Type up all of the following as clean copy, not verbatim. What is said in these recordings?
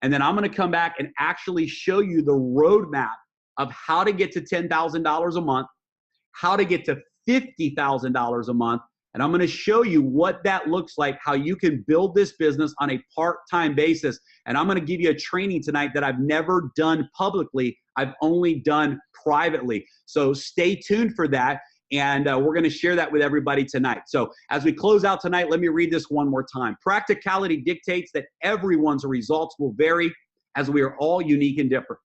And then I'm going to come back and actually show you the roadmap of how to get to $10,000 a month, how to get to $50,000 a month. And I'm going to show you what that looks like, how you can build this business on a part-time basis. And I'm going to give you a training tonight that I've never done publicly. I've only done privately. So stay tuned for that. And we're going to share that with everybody tonight. So as we close out tonight, let me read this one more time. Practicality dictates that everyone's results will vary, as we are all unique and different.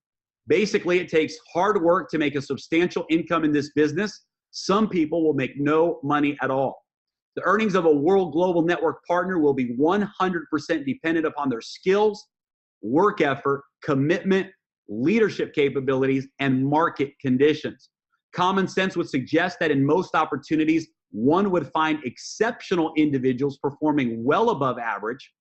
Basically, it takes hard work to make a substantial income in this business. Some people will make no money at all. The earnings of a World Global Network partner will be 100% dependent upon their skills, work effort, commitment, leadership capabilities, and market conditions. Common sense would suggest that in most opportunities, one would find exceptional individuals performing well above average,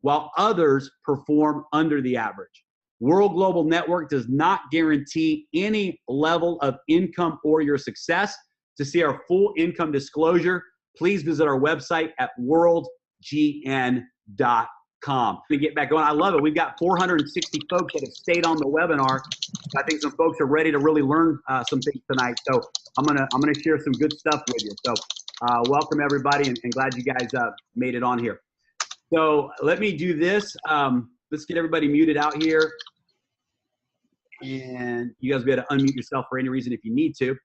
while others perform under the average. World Global Network does not guarantee any level of income or your success. To see our full income disclosure, please visit our website at worldgn.com. To get back going, I love it. We've got 460 folks that have stayed on the webinar. I think some folks are ready to really learn some things tonight. So I'm gonna share some good stuff with you. So welcome everybody, and glad you guys made it on here. So let me do this. Let's get everybody muted out here, and you guys will be able to unmute yourself for any reason if you need to.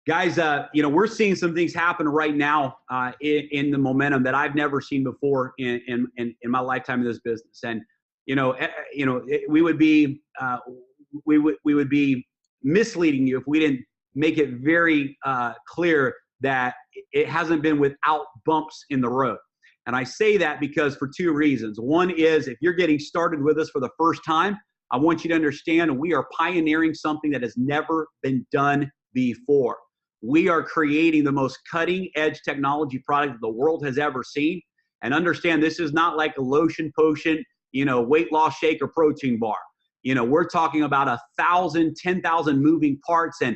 Guys, you know, we're seeing some things happen right now in the momentum that I've never seen before in my lifetime in this business. And we would be misleading you if we didn't make it very clear that it hasn't been without bumps in the road. And I say that because for two reasons. One is, if you're getting started with us for the first time, I want you to understand we are pioneering something that has never been done before. We are creating the most cutting-edge technology product that the world has ever seen. And understand, this is not like a lotion potion, weight loss shake or protein bar. We're talking about 1,000, 10,000 moving parts and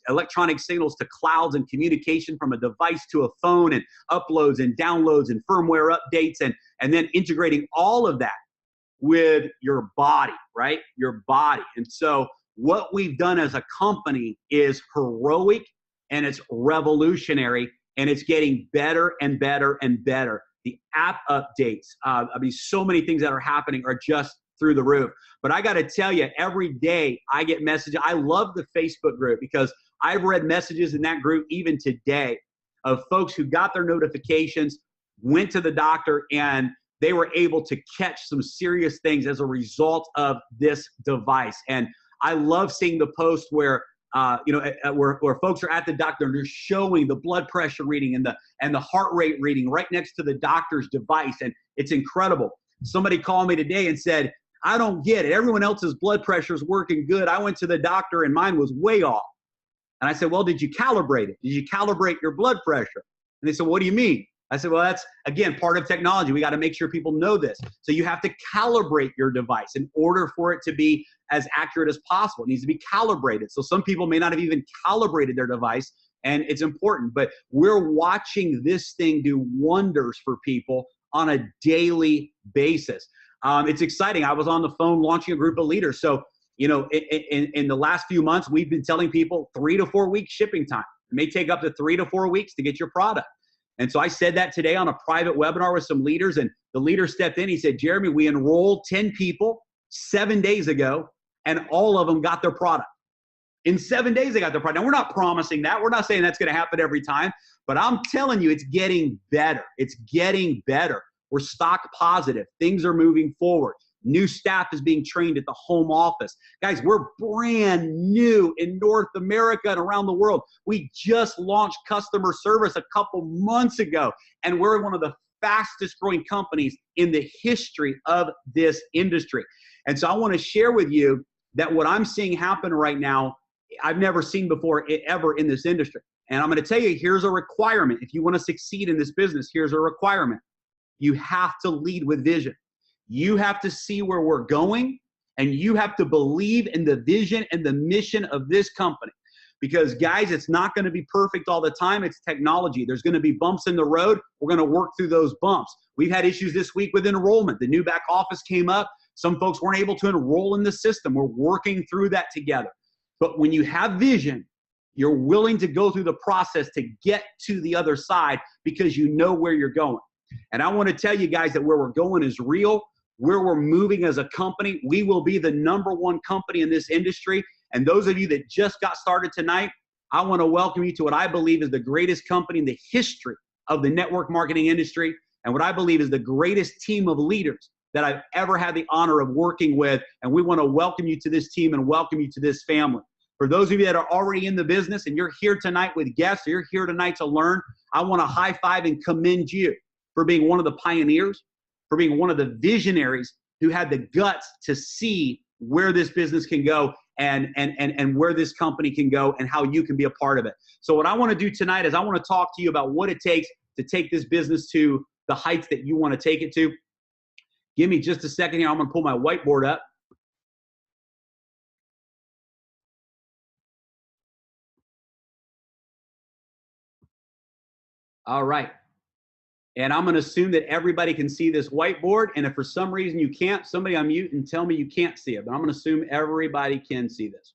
electronic signals to clouds and communication from a device to a phone, and uploads and downloads and firmware updates, and then integrating all of that with your body, right? Your body. And so what we've done as a company is heroic, and it's revolutionary, and it's getting better and better and better. The app updates, so many things that are happening are just through the roof. But I got to tell you, every day I get messages. I love the Facebook group, because I've read messages in that group even today of folks who got their notifications, went to the doctor, and they were able to catch some serious things as a result of this device. And I love seeing the post where where folks are at the doctor and they're showing the blood pressure reading and the heart rate reading right next to the doctor's device, and it's incredible. Somebody called me today and said, "I don't get it. Everyone else's blood pressure is working good. I went to the doctor and mine was way off." And I said, "Well, did you calibrate it? Did you calibrate your blood pressure?" And they said, "What do you mean?" I said, "Well, that's, again, part of technology. We got to make sure people know this. So you have to calibrate your device in order for it to be as accurate as possible. It needs to be calibrated." So some people may not have even calibrated their device, and it's important. But we're watching this thing do wonders for people on a daily basis. It's exciting. I was on the phone launching a group of leaders. So, in the last few months, we've been telling people 3 to 4 weeks shipping time. It may take up to 3 to 4 weeks to get your product. And so I said that today on a private webinar with some leaders, and the leader stepped in. He said, "Jeremy, we enrolled 10 people 7 days ago, and all of them got their product." In 7 days, they got their product. Now, we're not promising that. We're not saying that's going to happen every time, but I'm telling you, it's getting better. It's getting better. We're stock positive. Things are moving forward. New staff is being trained at the home office. Guys, we're brand new in North America and around the world. We just launched customer service a couple months ago, and we're one of the fastest growing companies in the history of this industry. And so I want to share with you that what I'm seeing happen right now, I've never seen before ever in this industry. And I'm going to tell you, here's a requirement. If you want to succeed in this business, here's a requirement. You have to lead with vision. You have to see where we're going, and you have to believe in the vision and the mission of this company. Because guys, it's not going to be perfect all the time. It's technology. There's going to be bumps in the road. We're going to work through those bumps. We've had issues this week with enrollment. The new back office came up. Some folks weren't able to enroll in the system. We're working through that together. But when you have vision, you're willing to go through the process to get to the other side because you know where you're going. And I want to tell you guys that where we're going is real. Where we're moving as a company, we will be the #1 company in this industry. And those of you that just got started tonight, I want to welcome you to what I believe is the greatest company in the history of the network marketing industry, and what I believe is the greatest team of leaders that I've ever had the honor of working with. And we want to welcome you to this team and welcome you to this family. For those of you that are already in the business and you're here tonight with guests, or you're here tonight to learn, I want to high five and commend you for being one of the pioneers, for being one of the visionaries who had the guts to see where this business can go and where this company can go and how you can be a part of it. So what I want to do tonight is I want to talk to you about what it takes to take this business to the heights that you want to take it to. Give me just a second here. I'm going to pull my whiteboard up. All right. And I'm going to assume that everybody can see this whiteboard. And if for some reason you can't, somebody unmute and tell me you can't see it. But I'm going to assume everybody can see this.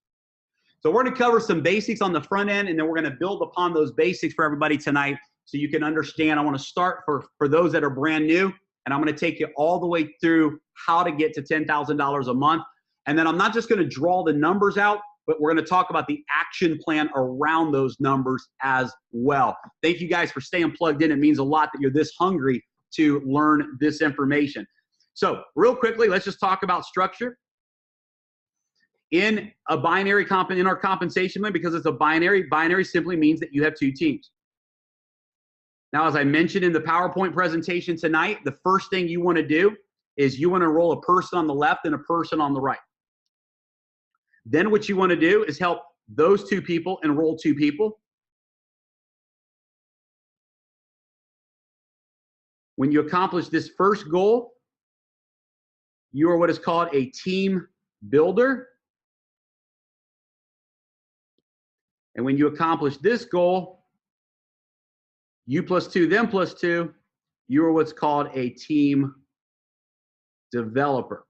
So we're going to cover some basics on the front end, and then we're going to build upon those basics for everybody tonight so you can understand. I want to start for those that are brand new, and I'm going to take you all the way through how to get to $10,000 a month. And then I'm not just going to draw the numbers out, but we're going to talk about the action plan around those numbers as well. Thank you guys for staying plugged in. It means a lot that you're this hungry to learn this information. So real quickly, let's just talk about structure. In a binary in our compensation plan, because it's a binary simply means that you have two teams. Now, as I mentioned in the PowerPoint presentation tonight, the first thing you want to do is you want to enroll a person on the left and a person on the right. Then what you want to do is help those two people enroll two people. When you accomplish this first goal, you are what is called a team builder. And when you accomplish this goal, you plus two, them plus two, you are what's called a team developer.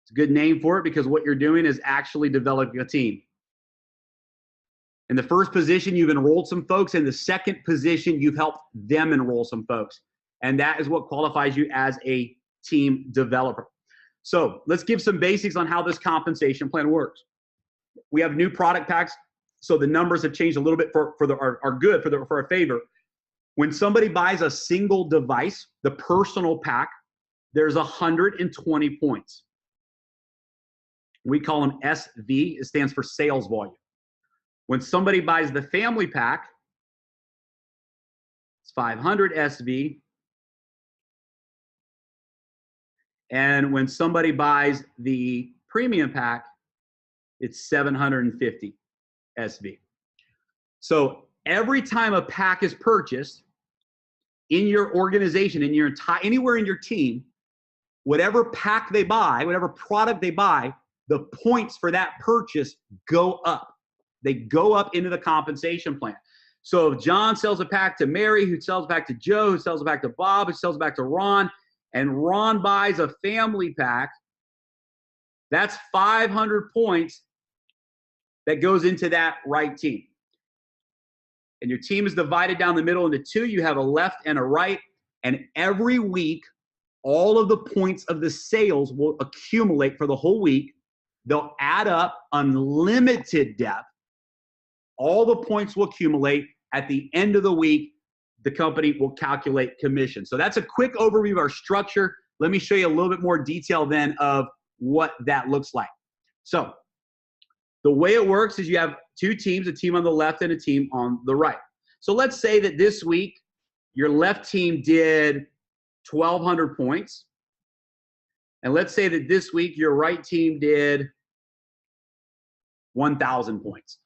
It's a good name for it because what you're doing is actually developing a team. In the first position, you've enrolled some folks. In the second position, you've helped them enroll some folks. And that is what qualifies you as a team developer. So let's give some basics on how this compensation plan works. We have new product packs, so the numbers have changed a little bit for our favor. When somebody buys a single device, the personal pack, there's 120 points. We call them SV. It stands for sales volume. When somebody buys the family pack, it's 500 SV. And when somebody buys the premium pack, it's 750 SV. So every time a pack is purchased in your organization, in your anywhere in your team, whatever pack they buy, whatever product they buy, the points for that purchase go up. They go up into the compensation plan. So if John sells a pack to Mary, who sells it back to Joe, who sells it back to Bob, who sells it back to Ron, and Ron buys a family pack, that's 500 points that goes into that right team. And your team is divided down the middle into two. You have a left and a right. And every week, all of the points of the sales will accumulate for the whole week. They'll add up, unlimited depth. All the points will accumulate. At the end of the week, the company will calculate commission. So that's a quick overview of our structure. Let me show you a little bit more detail then of what that looks like. So the way it works is you have two teams, a team on the left and a team on the right. So let's say that this week, your left team did 1,200 points. And let's say that this week, your right team did 1,000 points.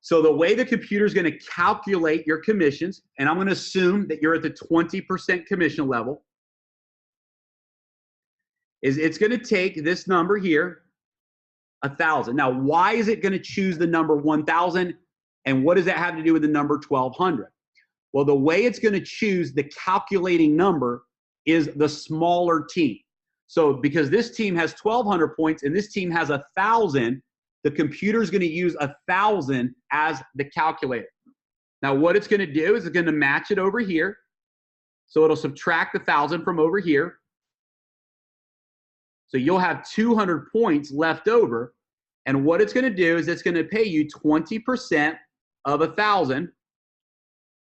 So the way the computer is going to calculate your commissions, and I'm going to assume that you're at the 20% commission level, is it's going to take this number here, 1,000. Now, why is it going to choose the number 1,000? And what does that have to do with the number 1,200? Well, the way it's going to choose the calculating number is the smaller team. So because this team has 1,200 points and this team has 1,000, the computer is going to use 1,000 as the calculator. Now, what it's going to do is it's going to match it over here. So it'll subtract 1,000 from over here. So you'll have 200 points left over. And what it's going to do is it's going to pay you 20% of 1,000,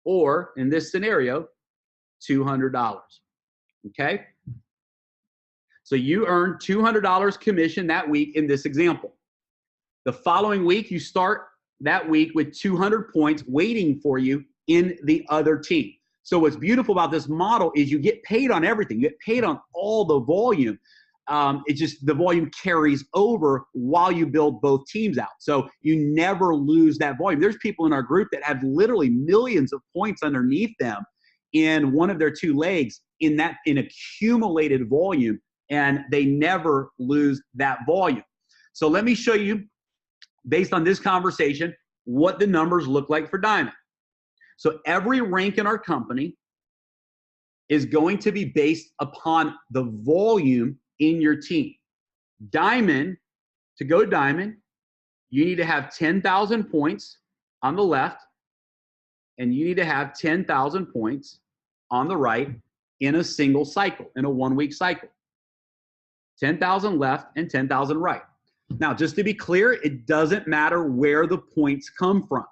or in this scenario, $200. Okay? So you earn $200 commission that week in this example. The following week, you start that week with 200 points waiting for you in the other team. So what's beautiful about this model is you get paid on everything. You get paid on all the volume. It's just the volume carries over while you build both teams out. So you never lose that volume. There's people in our group that have literally millions of points underneath them in one of their two legs in accumulated volume, and they never lose that volume. So let me show you, based on this conversation, what the numbers look like for Diamond. So every rank in our company is going to be based upon the volume in your team. Diamond, to go Diamond, you need to have 10,000 points on the left, and you need to have 10,000 points on the right in a single cycle, in a 1-week cycle. 10,000 left and 10,000 right. Now, just to be clear, it doesn't matter where the points come from.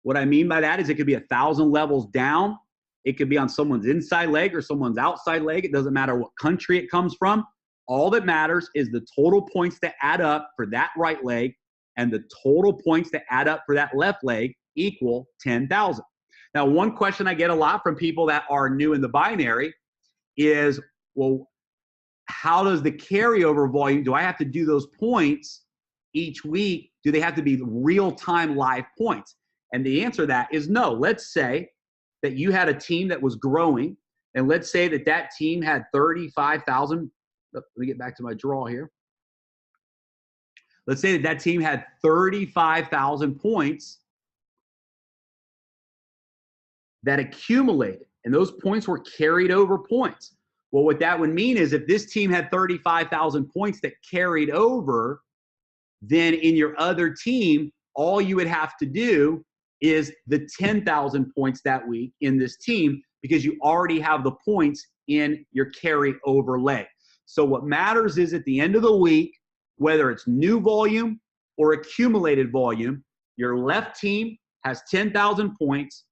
What I mean by that is it could be 1,000 levels down. It could be on someone's inside leg or someone's outside leg. It doesn't matter what country it comes from. All that matters is the total points that add up for that right leg and the total points that add up for that left leg equal 10,000. Now, one question I get a lot from people that are new in the binary is, well, how does the carryover volume, do I have to do those points each week? Do they have to be real-time live points? And the answer to that is no. Let's say that you had a team that was growing, and let's say that that team had 35,000. Let me get back to my draw here. Let's say that that team had 35,000 points that accumulated, and those points were carried over points. Well, what that would mean is if this team had 35,000 points that carried over, then in your other team, all you would have to do is the 10,000 points that week in this team, because you already have the points in your carry over leg. So what matters is at the end of the week, whether it's new volume or accumulated volume, your left team has 10,000 points,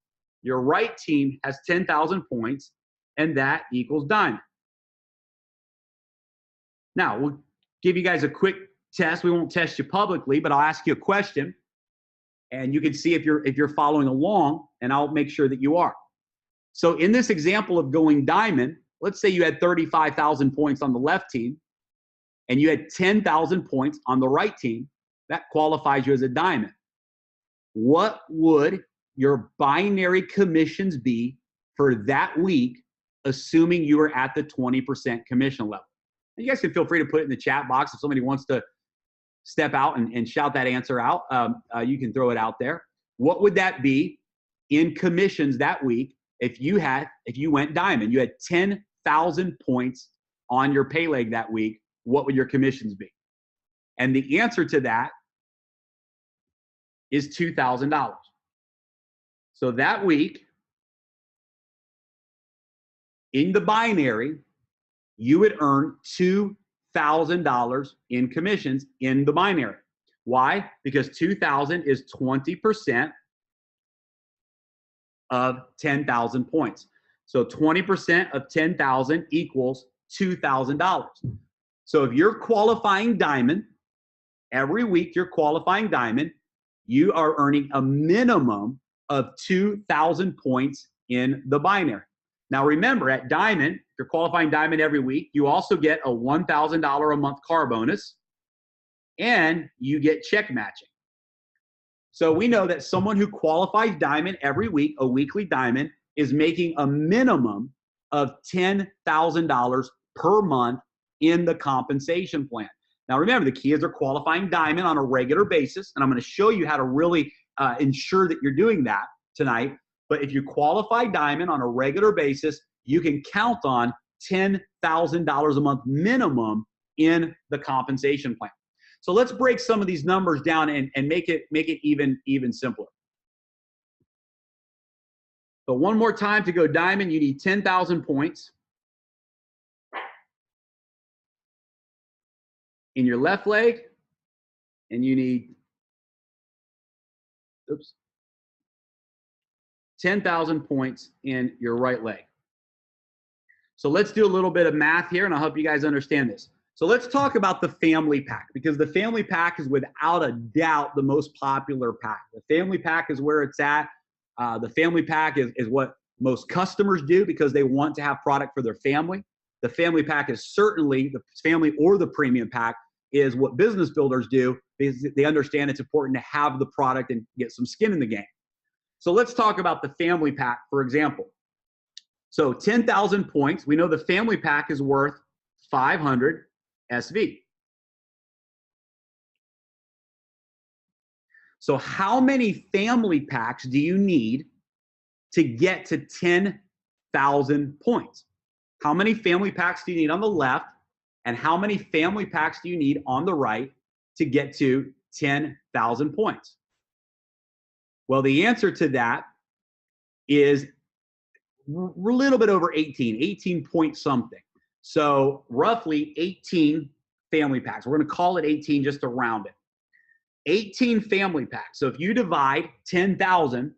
your right team has 10,000 points, and that equals Diamond. Now, we'll give you guys a quick test. We won't test you publicly, but I'll ask you a question, and you can see if you're following along, and I'll make sure that you are. So in this example of going Diamond, let's say you had 35,000 points on the left team, and you had 10,000 points on the right team. That qualifies you as a Diamond. What would your binary commissions be for that week, assuming you were at the 20% commission level? And you guys can feel free to put it in the chat box. If somebody wants to step out and shout that answer out, you can throw it out there. What would that be in commissions that week if you went Diamond? You had 10,000 points on your pay leg that week. What would your commissions be? And the answer to that is $2,000. So that week, in the binary, you would earn $2,000 in commissions in the binary. Why? Because 2,000 is 20% of 10,000 points. So 20% of 10,000 equals $2,000. So if you're qualifying Diamond, every week you're qualifying Diamond, you are earning a minimum of 2,000 points in the binary. Now remember, at Diamond, if you're qualifying Diamond every week, you also get a $1,000 a month car bonus, and you get check matching. So we know that someone who qualifies Diamond every week, a weekly Diamond, is making a minimum of $10,000 per month in the compensation plan. Now remember, the key is they're qualifying Diamond on a regular basis, and I'm going to show you how to really ensure that you're doing that tonight. But if you qualify Diamond on a regular basis, you can count on $10,000 a month minimum in the compensation plan. So let's break some of these numbers down and make it even simpler. So one more time, to go Diamond, you need 10,000 points in your left leg, and you need 10,000 points in your right leg. So let's do a little bit of math here, and I'll help you guys understand this. So let's talk about the family pack, because the family pack is without a doubt the most popular pack. The family pack is where it's at. The family pack is what most customers do because they want to have product for their family. The family pack is certainly, the family or the premium pack is what business builders do because they understand it's important to have the product and get some skin in the game. So let's talk about the family pack, for example. So 10,000 points. We know the family pack is worth 500 SV. So how many family packs do you need to get to 10,000 points? How many family packs do you need on the left, and how many family packs do you need on the right to get to 10,000 points? Well, the answer to that is a little bit over 18 point something. So roughly 18 family packs. We're going to call it 18 just to round it. 18 family packs. So if you divide 10,000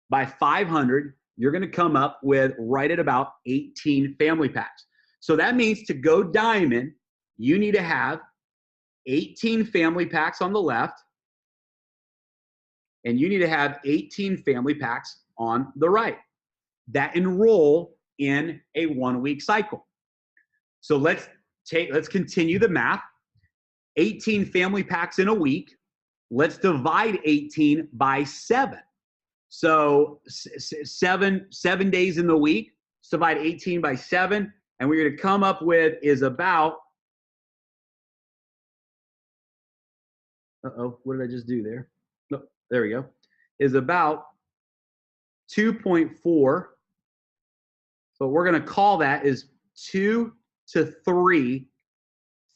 by 500, you're going to come up with right at about 18 family packs. So that means to go Diamond, you need to have 18 family packs on the left, and you need to have 18 family packs on the right that enroll in a 1-week cycle. So let's continue the math. 18 family packs in a week. Let's divide 18 by 7. So seven days in the week. Let's divide 18 by 7, and we're going to come up with is about, what did I just do there? No, there we go. Is about 2.4. So we're going to call that is 2 to 3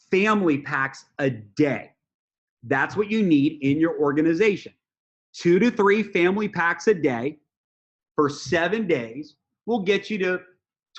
family packs a day. That's what you need in your organization. 2 to 3 family packs a day for 7 days will get you to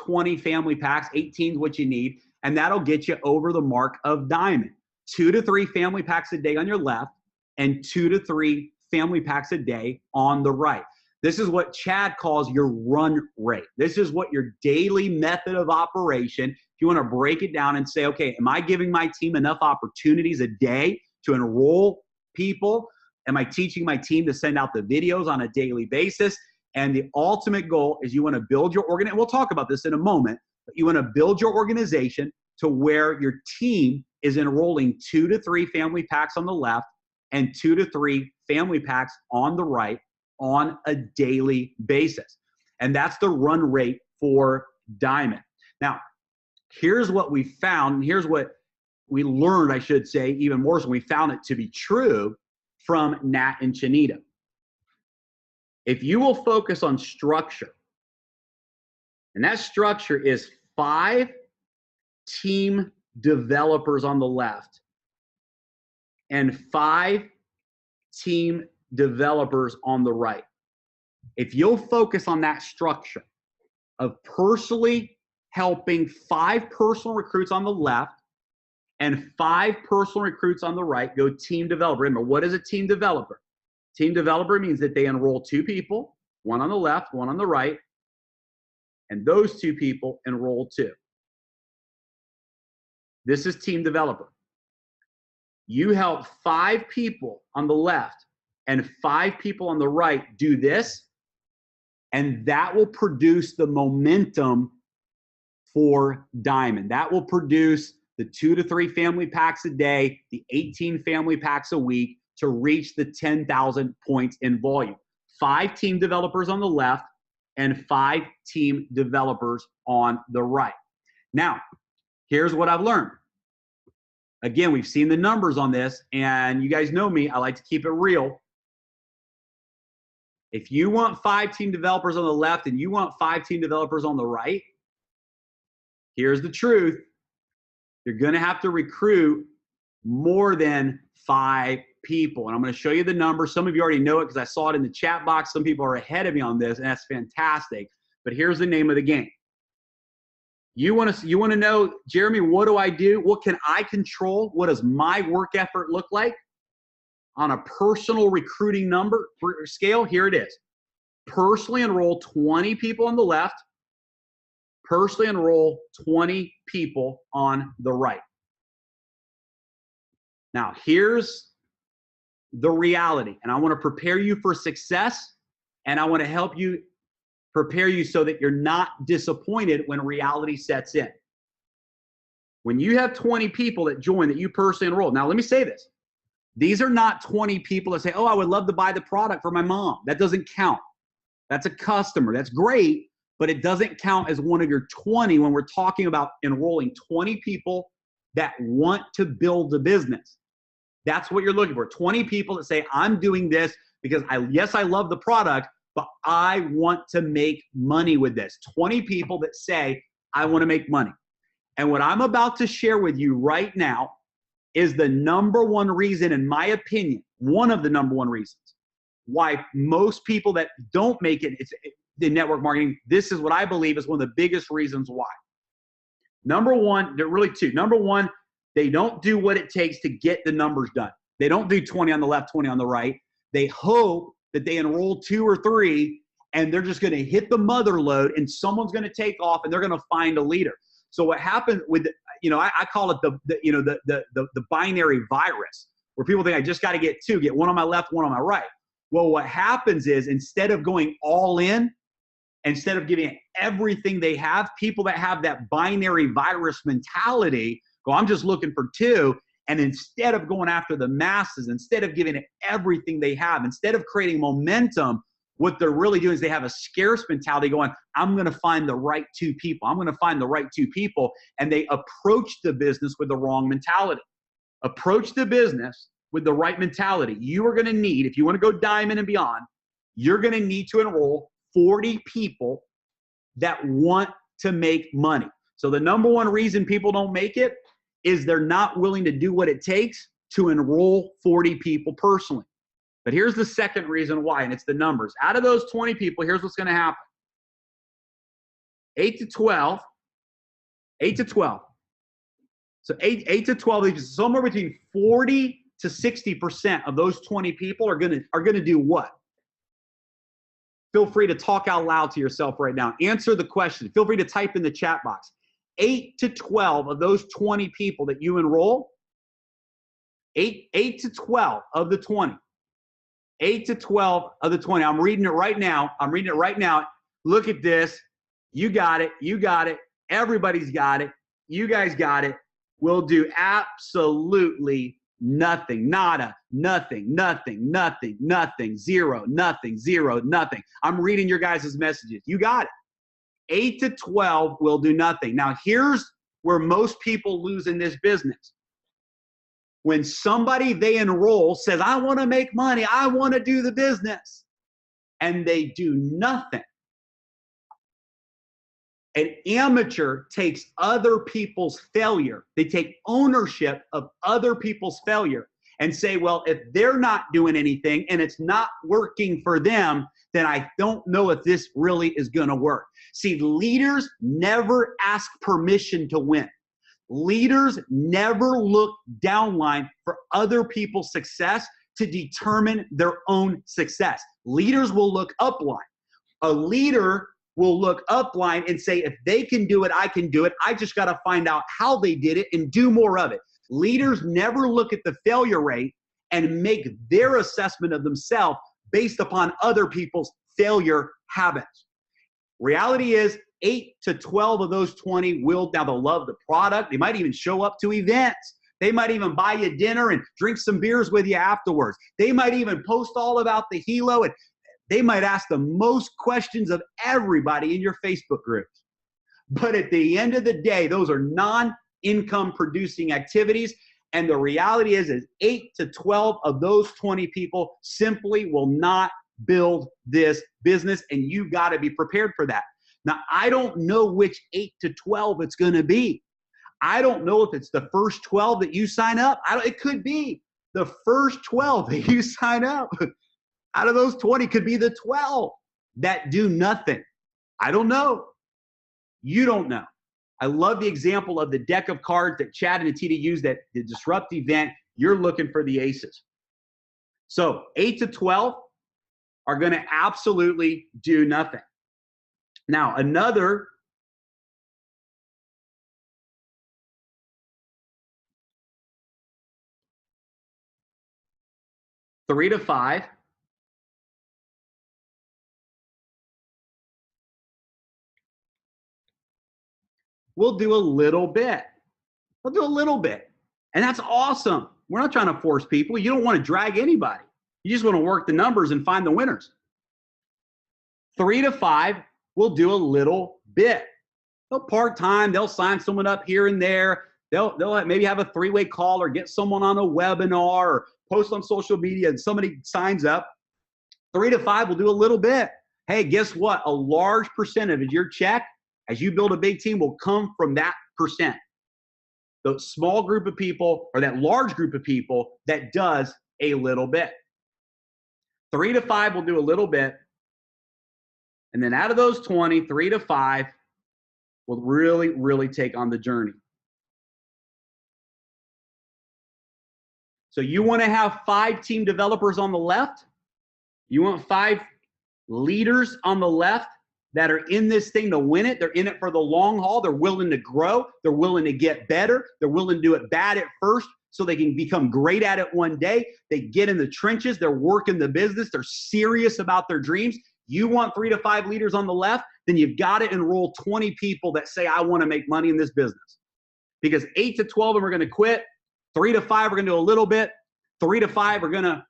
20 family packs. 18 is what you need, and that'll get you over the mark of Diamond. 2 to 3 family packs a day on your left, and 2 to 3 family packs a day on the right. This is what Chad calls your run rate. This is what your daily method of operation. If you want to break it down and say, okay, am I giving my team enough opportunities a day to enroll people? Am I teaching my team to send out the videos on a daily basis? And the ultimate goal is you want to build your organization. We'll talk about this in a moment, but you want to build your organization to where your team is enrolling 2 to 3 family packs on the left and 2 to 3 family packs on the right on a daily basis. And that's the run rate for Diamond. Now, here's what we found, and here's what we learned, I should say, even more so we found it to be true from Nat and Chanita. If you will focus on structure, and that structure is 5 team developers on the left and 5 team developers on the right. If you'll focus on that structure of personally helping 5 personal recruits on the left and 5 personal recruits on the right, go team developer. Remember, what is a team developer? Team developer means that they enroll 2 people, one on the left, one on the right, and those 2 people enroll 2. This is team developer. You help 5 people on the left and 5 people on the right do this, and that will produce the momentum for Diamond. That will produce the 2 to 3 family packs a day, the 18 family packs a week to reach the 10,000 points in volume. 5 team developers on the left and 5 team developers on the right. Now, here's what I've learned. Again, we've seen the numbers on this, and you guys know me. I like to keep it real. If you want 5 team developers on the left and you want 5 team developers on the right, here's the truth. You're going to have to recruit more than 5 people. And I'm going to show you the numbers. Some of you already know it because I saw it in the chat box. Some people are ahead of me on this, and that's fantastic. But here's the name of the game. You want to know, Jeremy, what do I do? What can I control? What does my work effort look like? On a personal recruiting number scale, here it is. Personally enroll 20 people on the left. Personally enroll 20 people on the right. Now, here's the reality, and I want to prepare you for success, and I want to help you prepare you so that you're not disappointed when reality sets in. When you have 20 people that join that you personally enroll, now let me say this. These are not 20 people that say, oh, I would love to buy the product for my mom. That doesn't count. That's a customer. That's great, but it doesn't count as one of your 20 when we're talking about enrolling 20 people that want to build a business. That's what you're looking for. 20 people that say, I'm doing this because yes, I love the product, but I want to make money with this. 20 people that say, I want to make money. And what I'm about to share with you right now is the number one reason, in my opinion, one of the number one reasons why most people that don't make it in network marketing, this is what I believe is one of the biggest reasons why. Number one, there are really 2. Number one, they don't do what it takes to get the numbers done. They don't do 20 on the left, 20 on the right. They hope that they enroll 2 or 3 and they're just going to hit the mother load and someone's going to take off and they're going to find a leader. So what happened with, I call it the binary virus, where people think I just got to get 2, get 1 on my left, 1 on my right. Well, what happens is instead of going all in, instead of giving everything they have, people that have that binary virus mentality go, I'm just looking for 2. And instead of going after the masses, instead of giving it everything they have, instead of creating momentum, what they're really doing is they have a scarce mentality going, I'm going to find the right 2 people. I'm going to find the right 2 people. And they approach the business with the wrong mentality. Approach the business with the right mentality. You are going to need, if you want to go diamond and beyond, you're going to need to enroll 40 people that want to make money. So the number one reason people don't make it is they're not willing to do what it takes to enroll 40 people personally. But here's the second reason why, and it's the numbers. Out of those 20 people, here's what's going to happen. 8 to 12. So 8 to 12, somewhere between 40 to 60% of those 20 people are going to do what? Feel free to talk out loud to yourself right now. Answer the question. Feel free to type in the chat box. 8 to 12 of those 20 people that you enroll, 8 to 12 of the 20. 8 to 12 of the 20. I'm reading it right now. Look at this. You got it. You got it. Everybody's got it. You guys got it. We'll do absolutely nothing. Nada. Nothing. Nothing. Nothing. Nothing. Zero. Nothing. Zero. Nothing. I'm reading your guys' messages. You got it. 8 to 12 will do nothing. Now, here's where most people lose in this business. When somebody they enroll says, I want to make money, I want to do the business, and they do nothing. An amateur takes other people's failure. They take ownership of other people's failure and say, well, if they're not doing anything and it's not working for them, then I don't know if this really is going to work. See, leaders never ask permission to win. Leaders never look downline for other people's success to determine their own success. Leaders will look upline. A leader will look upline and say, if they can do it, I can do it. I just got to find out how they did it and do more of it. Leaders never look at the failure rate and make their assessment of themselves based upon other people's failure habits. Reality is 8 to 12 of those 20 will, now they'll love the product. They might even show up to events. They might even buy you dinner and drink some beers with you afterwards. They might even post all about the Helo, and they might ask the most questions of everybody in your Facebook groups. But at the end of the day, those are non-income producing activities, And the reality is 8 to 12 of those 20 people simply will not build this business, and you got to be prepared for that. Now, I don't know which 8 to 12 it's going to be. I don't know if it's the first 12 that you sign up. It could be the first 12 that you sign up. Out of those 20 could be the 12 that do nothing. I don't know. You don't know. I love the example of the deck of cards that Chad and Atita used at the Disrupt event. You're looking for the aces. So 8 to 12 are going to absolutely do nothing. Now, another three to five will do a little bit. We'll do a little bit. And that's awesome. We're not trying to force people. You don't want to drag anybody. You just want to work the numbers and find the winners. 3 to 5 will do a little bit. They'll part-time. They'll sign someone up here and there. They'll maybe have a three-way call or get someone on a webinar or post on social media and somebody signs up. 3 to 5 will do a little bit. Hey, guess what? A large percentage of your check as you build a big team will come from that percent. The small group of people or that large group of people that does a little bit. 3 to 5 will do a little bit. And then out of those 20, 3 to 5 will really, really take on the journey. So you want to have 5 team developers on the left. You want 5 leaders on the left that are in this thing to win it. They're in it for the long haul. They're willing to grow. They're willing to get better. They're willing to do it bad at first so they can become great at it one day. They get in the trenches. They're working the business. They're serious about their dreams. You want 3 to 5 leaders on the left, then you've got to enroll 20 people that say, I want to make money in this business. Because 8 to 12 of them are going to quit. 3 to 5 are going to do a little bit. 3 to 5 are going to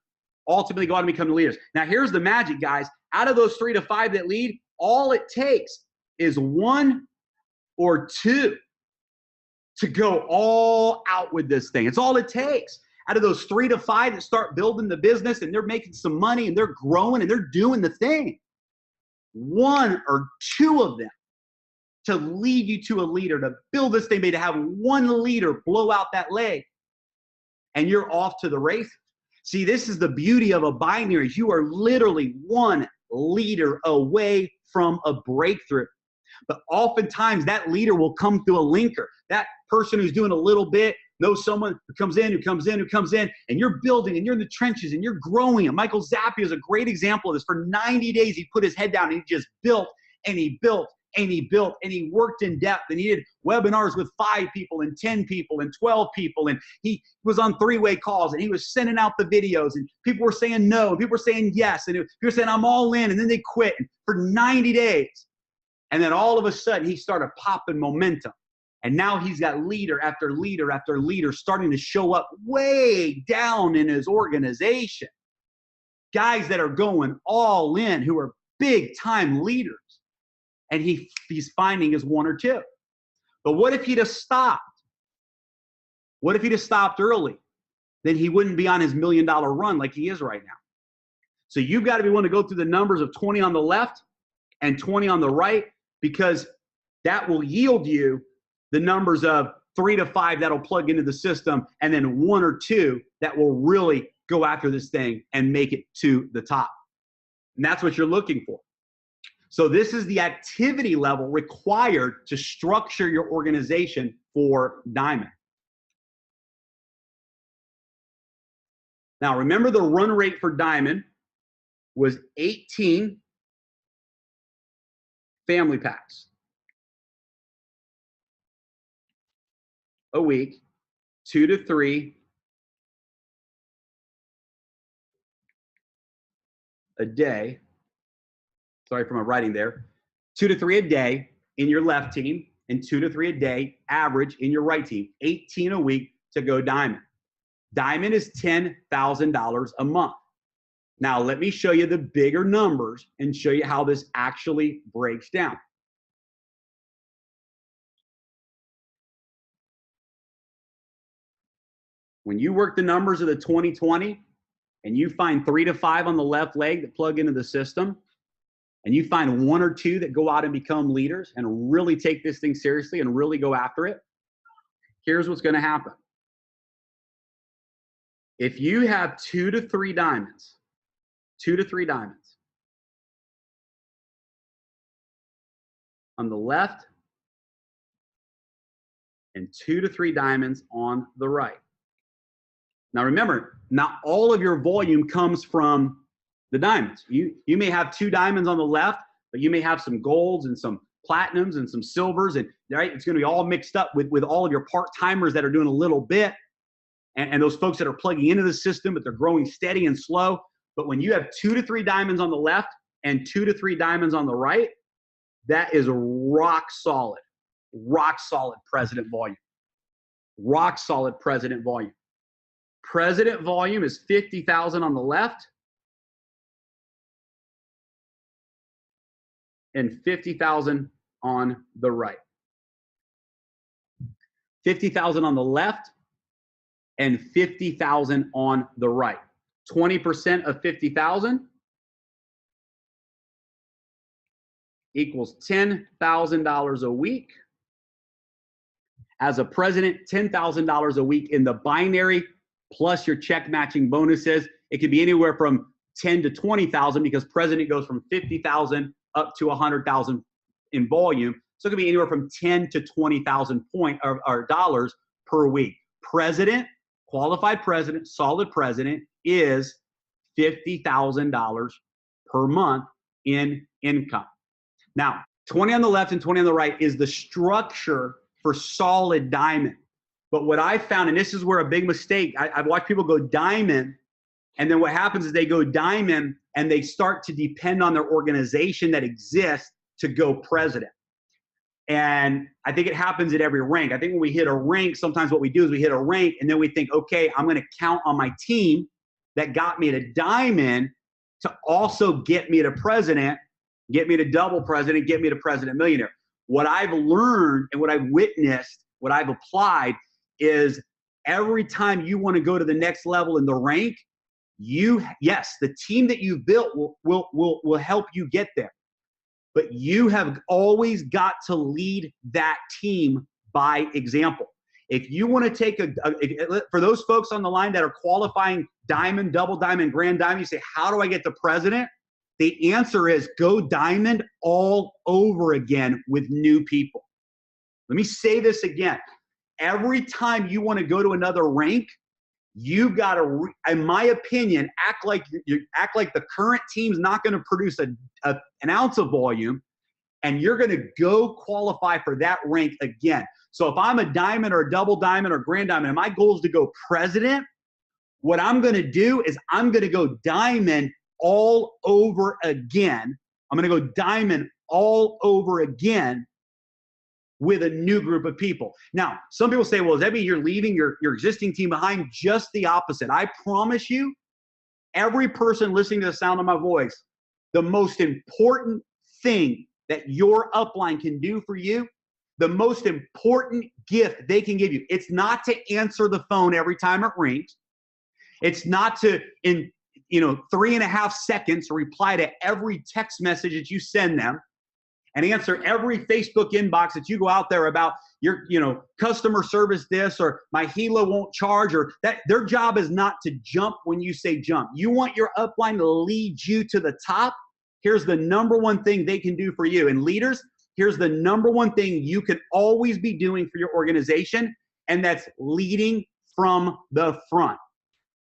ultimately go out and become the leaders. Now, here's the magic, guys. Out of those 3 to 5 that lead, all it takes is 1 or 2 to go all out with this thing. It's all it takes. Out of those 3 to 5 that start building the business and they're making some money and they're growing and they're doing the thing, 1 or 2 of them to lead you to a leader, to build this thing, to have 1 leader blow out that leg, and you're off to the races. See, this is the beauty of a binary. You are literally 1 leader away from a breakthrough. But oftentimes that leader will come through a linker. That person who's doing a little bit knows someone who comes in, and you're building and you're in the trenches and you're growing. And Michael Zappia is a great example of this. For 90 days, he put his head down and he just built and he built and he built and he worked in depth and he did webinars with 5 people and 10 people and 12 people. And he was on 3-way calls and he was sending out the videos and people were saying no and people were saying yes. And people were saying, I'm all in. And then they quit for 90 days. And then all of a sudden he started popping momentum. And now he's got leader after leader after leader starting to show up way down in his organization. Guys that are going all in who are big time leaders. And he's finding his 1 or 2. But what if he'd have stopped? What if he'd have stopped early? Then he wouldn't be on his $1 million run like he is right now. So you've got to be willing to go through the numbers of 20 on the left and 20 on the right, because that will yield you the numbers of 3 to 5 that'll plug into the system, and then 1 or 2 that will really go after this thing and make it to the top. And that's what you're looking for. So this is the activity level required to structure your organization for Diamond. Now, remember the run rate for Diamond was 18 family packs a week, 2 to 3 a day. Sorry for my writing there. 2 to 3 a day in your left team and 2 to 3 a day average in your right team. 18 a week to go Diamond. Diamond is $10,000 a month. Now, let me show you the bigger numbers and show you how this actually breaks down. When you work the numbers of the 2020 and you find 3 to 5 on the left leg that plug into the system, and you find 1 or 2 that go out and become leaders and really take this thing seriously and really go after it, here's what's going to happen. If you have 2 to 3 diamonds, 2 to 3 diamonds on the left and 2 to 3 diamonds on the right. Now remember, not all of your volume comes from the diamonds. You may have 2 diamonds on the left, but you may have some golds and some platinums and some silvers, and right, it's going to be all mixed up with all of your part-timers that are doing a little bit, and those folks that are plugging into the system, but they're growing steady and slow. But when you have 2 to 3 diamonds on the left and 2 to 3 diamonds on the right, that is rock solid president volume. Rock solid president volume. President volume is 50,000 on the left and 50,000 on the right. 50,000 on the left and 50,000 on the right. 20% of 50,000 equals $10,000 a week. As a president, $10,000 a week in the binary plus your check matching bonuses. It could be anywhere from 10 to 20,000 because president goes from 50,000 up to 100,000 in volume. So it could be anywhere from 10 to 20,000 dollars per week. President, qualified president, solid president is $50,000 per month in income. Now, 20 on the left and 20 on the right is the structure for solid diamond. But what I found, and this is where a big mistake, I've watched people go diamond, and then what happens is they go diamond and they start to depend on their organization that exists to go president. And I think it happens at every rank. I think when we hit a rank, sometimes what we do is we hit a rank and then we think, okay, I'm going to count on my team that got me to diamond to also get me to president, get me to double president, get me to president millionaire. What I've learned and what I've witnessed, what I've applied is every time you want to go to the next level in the rank, yes, the team that you've built will help you get there. But you have always got to lead that team by example. If you want to take for those folks on the line that are qualifying diamond, double diamond, grand diamond, you say, how do I get to president? The answer is go diamond all over again with new people. Let me say this again. Every time you want to go to another rank, you've got to, in my opinion, act like the current team's not going to produce an ounce of volume, and you're going to go qualify for that rank again. So if I'm a diamond or a double diamond or grand diamond, and my goal is to go president, what I'm going to do is I'm going to go diamond all over again. I'm going to go diamond all over again with a new group of people. Now, some people say, well, does that mean you're leaving your existing team behind? Just the opposite. I promise you, every person listening to the sound of my voice, the most important thing that your upline can do for you, the most important gift they can give you, it's not to answer the phone every time it rings. It's not to, in 3.5 seconds, reply to every text message that you send them and answer every Facebook inbox that you go out there about your, customer service this, or my Helo won't charge, or that. Their job is not to jump when you say jump. You want your upline to lead you to the top. Here's the number one thing they can do for you. And leaders, here's the number one thing you can always be doing for your organization, and that's leading from the front.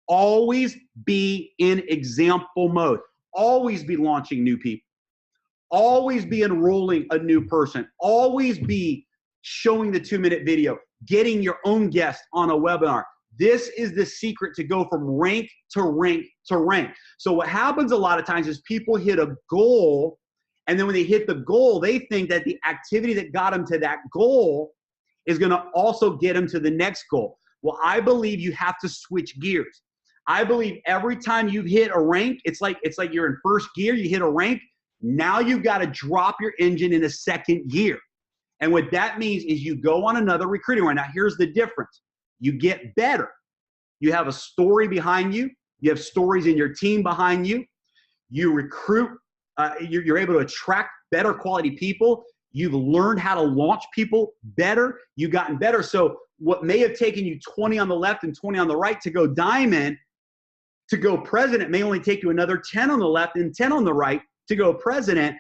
Always be in example mode. Always be launching new people. Always be enrolling a new person. Always be showing the 2-minute video, getting your own guest on a webinar. This is the secret to go from rank to rank to rank. So what happens a lot of times is people hit a goal, and then when they hit the goal, they think that the activity that got them to that goal is going to also get them to the next goal. Well, I believe you have to switch gears. I believe every time you hit a rank, it's like you're in first gear, you hit a rank. Now you've got to drop your engine in a second gear. And what that means is you go on another recruiting run. Now here's the difference. You get better. You have a story behind you. You have stories in your team behind you. You recruit. You're able to attract better quality people. You've learned how to launch people better. You've gotten better. So what may have taken you 20 on the left and 20 on the right to go diamond, to go president, may only take you another 10 on the left and 10 on the right to go president.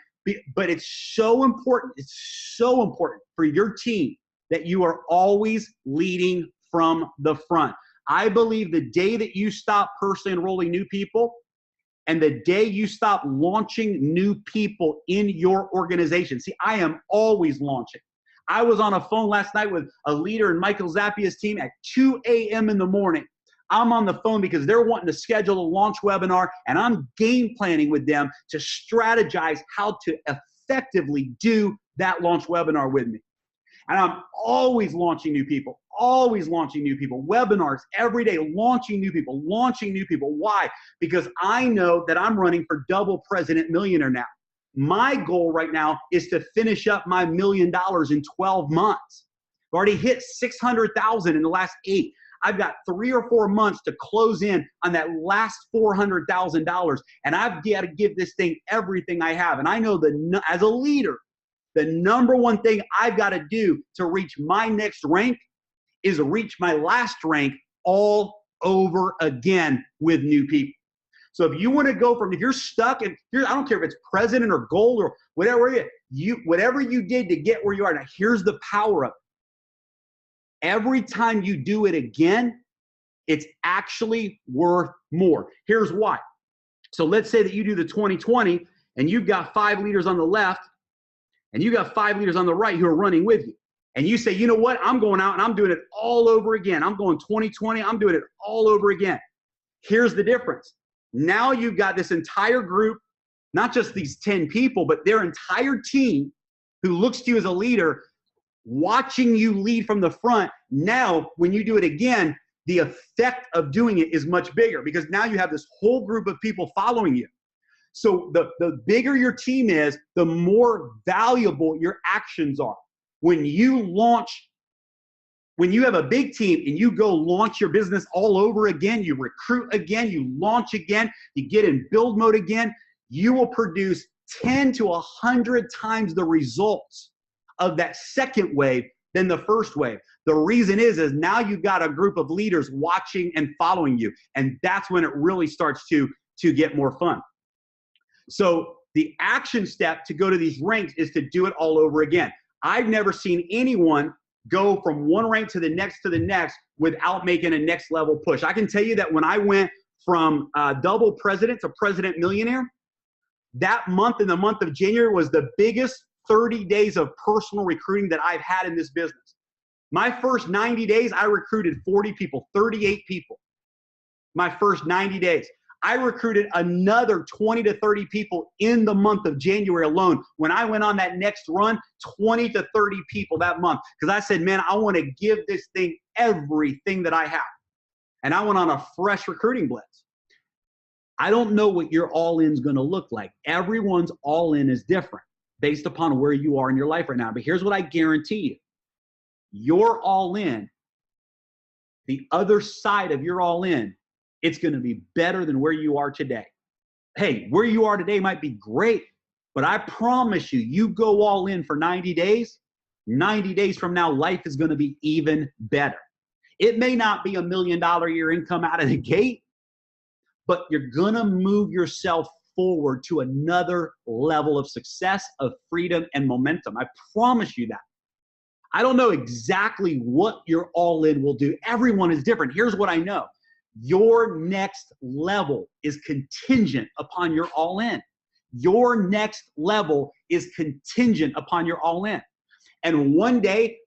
But it's so important. It's so important for your team that you are always leading from the front. I believe the day that you stop personally enrolling new people and the day you stop launching new people in your organization. See, I am always launching. I was on a phone last night with a leader in Michael Zappia's team at 2 a.m. in the morning. I'm on the phone because they're wanting to schedule a launch webinar, and I'm game planning with them to strategize how to effectively do that launch webinar with me. And I'm always launching new people, webinars every day, launching new people. Why? Because I know that I'm running for double president millionaire now. My goal right now is to finish up my $1 million in 12 months. I've already hit 600,000 in the last 8. I've got 3 or 4 months to close in on that last $400,000, and I've got to give this thing everything I have. And I know as a leader, the number one thing I've got to do to reach my next rank is reach my last rank all over again with new people. So if you want to go if you're stuck, and I don't care if it's president or gold or whatever you did to get where you are. Now, here's the power of it. Every time you do it again, it's actually worth more. Here's why. So let's say that you do the 2020 and you've got 5 leaders on the left and you got 5 leaders on the right who are running with you. And you say, you know what? I'm going out and I'm doing it all over again. I'm going 2020. I'm doing it all over again. Here's the difference. Now you've got this entire group, not just these 10 people, but their entire team who looks to you as a leader, watching you lead from the front. Now, when you do it again, the effect of doing it is much bigger because now you have this whole group of people following you. So the bigger your team is, the more valuable your actions are. When you have a big team and you go launch your business all over again, you recruit again, you launch again, you get in build mode again, you will produce 10 to 100 times the results of that second wave than the first wave. The reason is now you've got a group of leaders watching and following you, and that's when it really starts to get more fun. So the action step to go to these ranks is to do it all over again. I've never seen anyone go from one rank to the next without making a next level push. I can tell you that when I went from double president to president millionaire, that month in the month of January was the biggest 30 days of personal recruiting that I've had in this business. My first 90 days, I recruited 40 people, 38 people. My first 90 days. I recruited another 20 to 30 people in the month of January alone. When I went on that next run, 20 to 30 people that month. Because I said, man, I want to give this thing everything that I have. And I went on a fresh recruiting blitz. I don't know what your all-in is going to look like. Everyone's all-in is different based upon where you are in your life right now. But here's what I guarantee you. Your all-in, the other side of your all-in, it's going to be better than where you are today. Hey, where you are today might be great, but I promise you, you go all in for 90 days, 90 days from now, life is going to be even better. It may not be $1 million a year income out of the gate, but you're going to move yourself forward to another level of success, of freedom, and momentum. I promise you that. I don't know exactly what your all-in will do. Everyone is different. Here's what I know. Your next level is contingent upon your all-in. Your next level is contingent upon your all-in. And one day,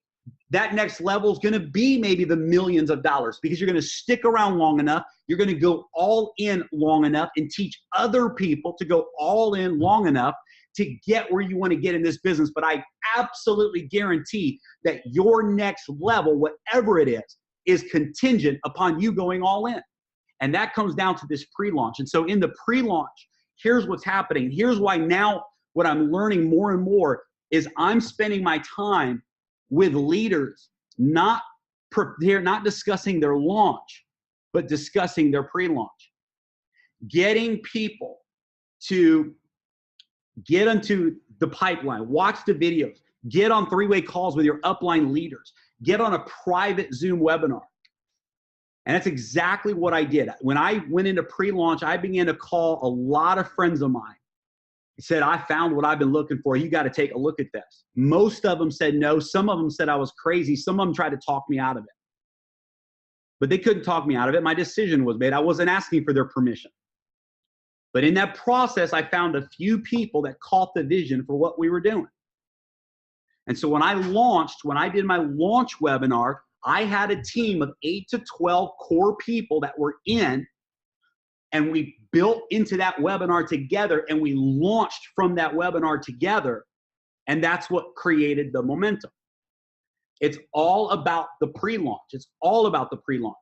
that next level is going to be maybe the millions of dollars because you're going to stick around long enough. You're going to go all in long enough and teach other people to go all in long enough to get where you want to get in this business. But I absolutely guarantee that your next level, whatever it is contingent upon you going all in. And that comes down to this pre-launch. And so in the pre-launch, here's what's happening. Here's why now what I'm learning more and more is I'm spending my time with leaders, not discussing their launch. but discussing their pre-launch. Getting people to get into the pipeline, watch the videos, get on three-way calls with your upline leaders, get on a private Zoom webinar. And that's exactly what I did. When I went into pre-launch, I began to call a lot of friends of mine. He said, I found what I've been looking for. You got to take a look at this. Most of them said no. Some of them said I was crazy. Some of them tried to talk me out of it. But they couldn't talk me out of it. My decision was made. I wasn't asking for their permission. But in that process, I found a few people that caught the vision for what we were doing. And so when I did my launch webinar, I had a team of 8 to 12 core people that were in, and we built into that webinar together, and we launched from that webinar together. And that's what created the momentum. It's all about the pre-launch. It's all about the pre-launch.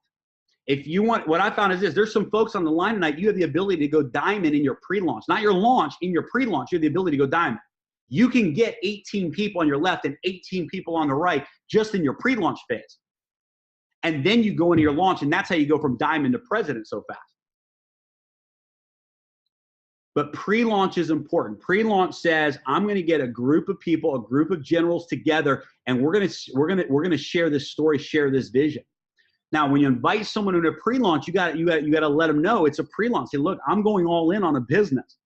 If you want, what I found is this, there's some folks on the line tonight, you have the ability to go diamond in your pre-launch, not your launch, in your pre-launch, you have the ability to go diamond. You can get 18 people on your left and 18 people on the right just in your pre-launch phase. And then you go into your launch, and that's how you go from diamond to president so fast. But pre-launch is important. Pre-launch says, I'm going to get a group of people, a group of generals together, and we're going to share this story, share this vision. Now, when you invite someone into a pre-launch, you got to let them know it's a pre-launch. Say, look, I'm going all in on a business,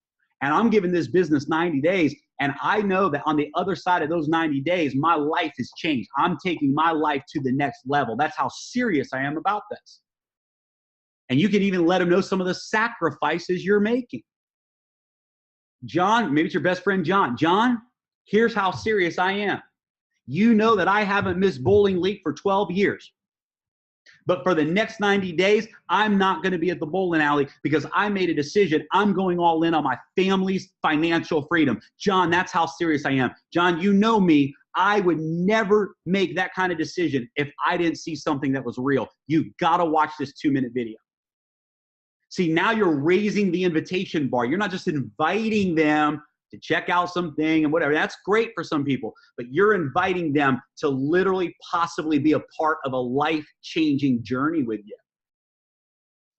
and I'm giving this business 90 days, and I know that on the other side of those 90 days, my life has changed. I'm taking my life to the next level. That's how serious I am about this. And you can even let them know some of the sacrifices you're making. John, maybe it's your best friend, John. John, here's how serious I am. You know that I haven't missed bowling league for 12 years. But for the next 90 days, I'm not going to be at the bowling alley because I made a decision. I'm going all in on my family's financial freedom. John, that's how serious I am. John, you know me. I would never make that kind of decision if I didn't see something that was real. You've got to watch this 2-minute video. See, now you're raising the invitation bar. You're not just inviting them to check out something and whatever. That's great for some people, but you're inviting them to literally possibly be a part of a life-changing journey with you.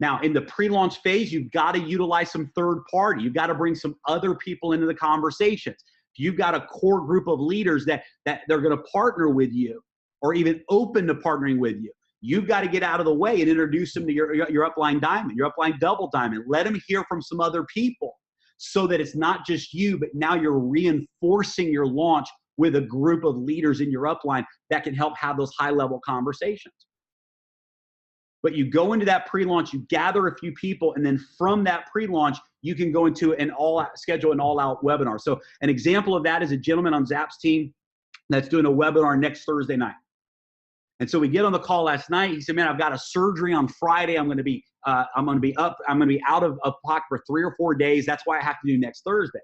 Now, in the pre-launch phase, you've got to utilize some third party. You've got to bring some other people into the conversations. You've got a core group of leaders that they're going to partner with you or even open to partnering with you. You've got to get out of the way and introduce them to your upline diamond, your upline double diamond. Let them hear from some other people so that it's not just you, but now you're reinforcing your launch with a group of leaders in your upline that can help have those high-level conversations. But you go into that pre-launch, you gather a few people, and then from that pre-launch, you can go into schedule an all-out webinar. So an example of that is a gentleman on Zap's team that's doing a webinar next Thursday night. And so we get on the call last night. He said, man, I've got a surgery on Friday. I'm going to be out of pocket for 3 or 4 days. That's why I have to do next Thursday.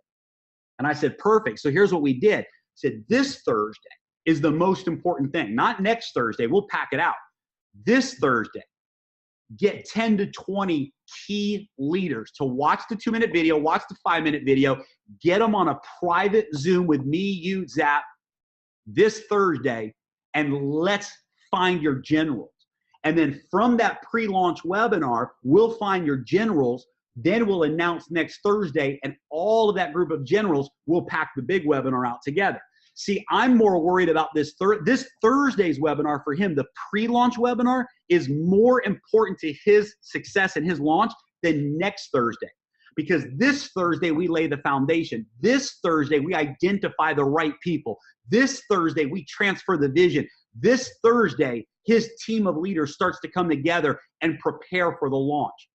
And I said, perfect. So here's what we did. I said, this Thursday is the most important thing. Not next Thursday. We'll pack it out. This Thursday, get 10 to 20 key leaders to watch the 2-minute video, watch the 5-minute video, get them on a private Zoom with me, you, Zap, this Thursday, and let's find your generals. And then from that pre-launch webinar, we'll find your generals. Then we'll announce next Thursday, and all of that group of generals will pack the big webinar out together. See, I'm more worried about this Thursday's webinar for him. The pre-launch webinar is more important to his success and his launch than next Thursday. Because this Thursday, we lay the foundation. This Thursday, we identify the right people. This Thursday, we transfer the vision. This Thursday, his team of leaders starts to come together and prepare for the launch.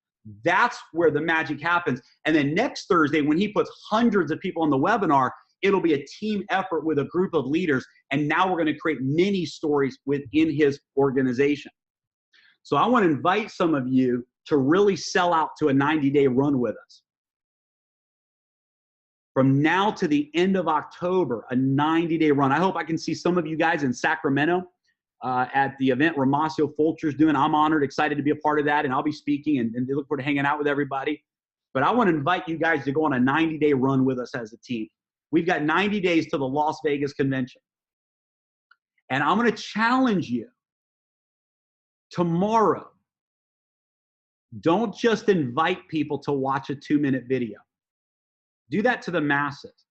That's where the magic happens. And then next Thursday, when he puts hundreds of people on the webinar, it'll be a team effort with a group of leaders. And now we're going to create mini stories within his organization. So I want to invite some of you to really sell out to a 90-day run with us. From now to the end of October, a 90-day run. I hope I can see some of you guys in Sacramento at the event Ramasio Fulcher's doing. I'm honored, excited to be a part of that, and I'll be speaking and look forward to hanging out with everybody. But I want to invite you guys to go on a 90-day run with us as a team. We've got 90 days to the Las Vegas convention. And I'm going to challenge you tomorrow Don't just invite people to watch a 2-minute video. Do that to the masses.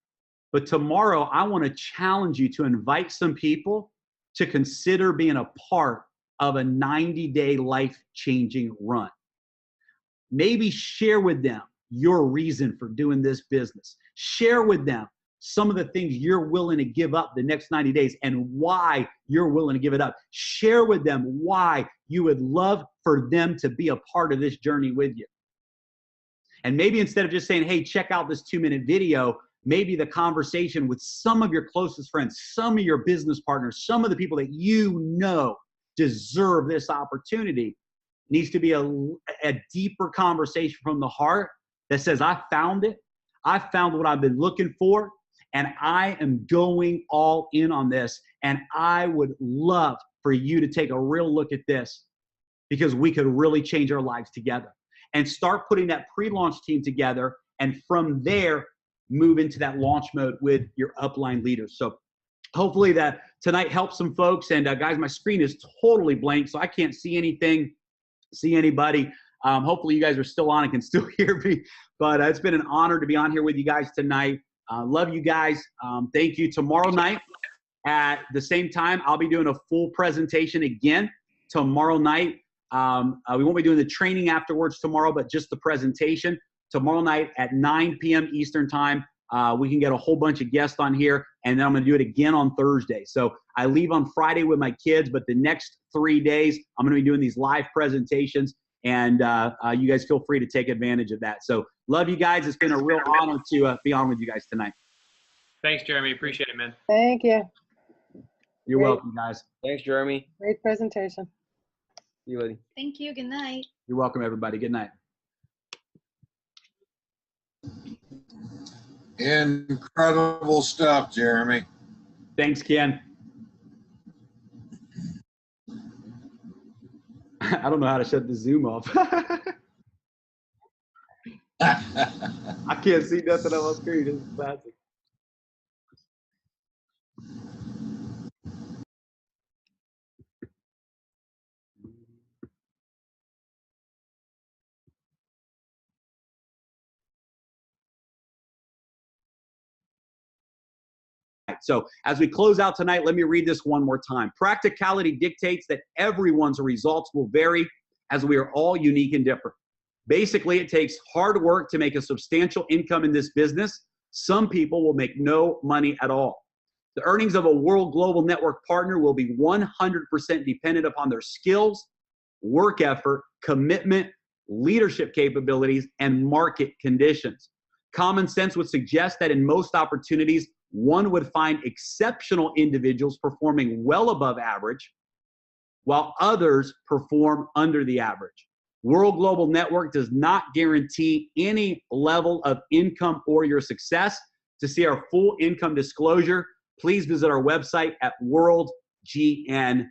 But tomorrow, I want to challenge you to invite some people to consider being a part of a 90-day life-changing run. Maybe share with them your reason for doing this business. Share with them some of the things you're willing to give up the next 90 days and why you're willing to give it up. Share with them why you would love for them to be a part of this journey with you. And maybe instead of just saying, hey, check out this 2-minute video, maybe the conversation with some of your closest friends, some of your business partners, some of the people that you know deserve this opportunity needs to be a deeper conversation from the heart that says, I found it. I found what I've been looking for, and I am going all in on this. And I would love for you to take a real look at this because we could really change our lives together. And start putting that pre-launch team together. And from there, move into that launch mode with your upline leaders. So hopefully that tonight helps some folks. And guys, my screen is totally blank, so I can't see anything, see anybody. Hopefully you guys are still on and can still hear me. But it's been an honor to be on here with you guys tonight. Love you guys. Thank you. Tomorrow night at the same time, I'll be doing a full presentation again tomorrow night. We won't be doing the training afterwards tomorrow, but just the presentation. Tomorrow night at 9 p.m. Eastern time, we can get a whole bunch of guests on here, and then I'm going to do it again on Thursday. So I leave on Friday with my kids, but the next 3 days, I'm going to be doing these live presentations, and you guys feel free to take advantage of that. So love you guys. It's been a real honor to be on with you guys tonight. Thanks, Jeremy. Appreciate it, man. Thank you. You're welcome, guys. Thanks, Jeremy. Great presentation. See you, buddy. Thank you. Good night. You're welcome, everybody. Good night. Incredible stuff, Jeremy. Thanks, Ken. I don't know how to shut the Zoom off. I can't see nothing on my screen. This is classic. So as we close out tonight, let me read this one more time. Practicality dictates that everyone's results will vary as we are all unique and different. Basically, it takes hard work to make a substantial income in this business. Some people will make no money at all. The earnings of a World Global Network partner will be 100% dependent upon their skills, work effort, commitment, leadership capabilities, and market conditions. Common sense would suggest that in most opportunities, one would find exceptional individuals performing well above average, while others perform under the average. World Global Network does not guarantee any level of income or your success. To see our full income disclosure, please visit our website at worldgn.com.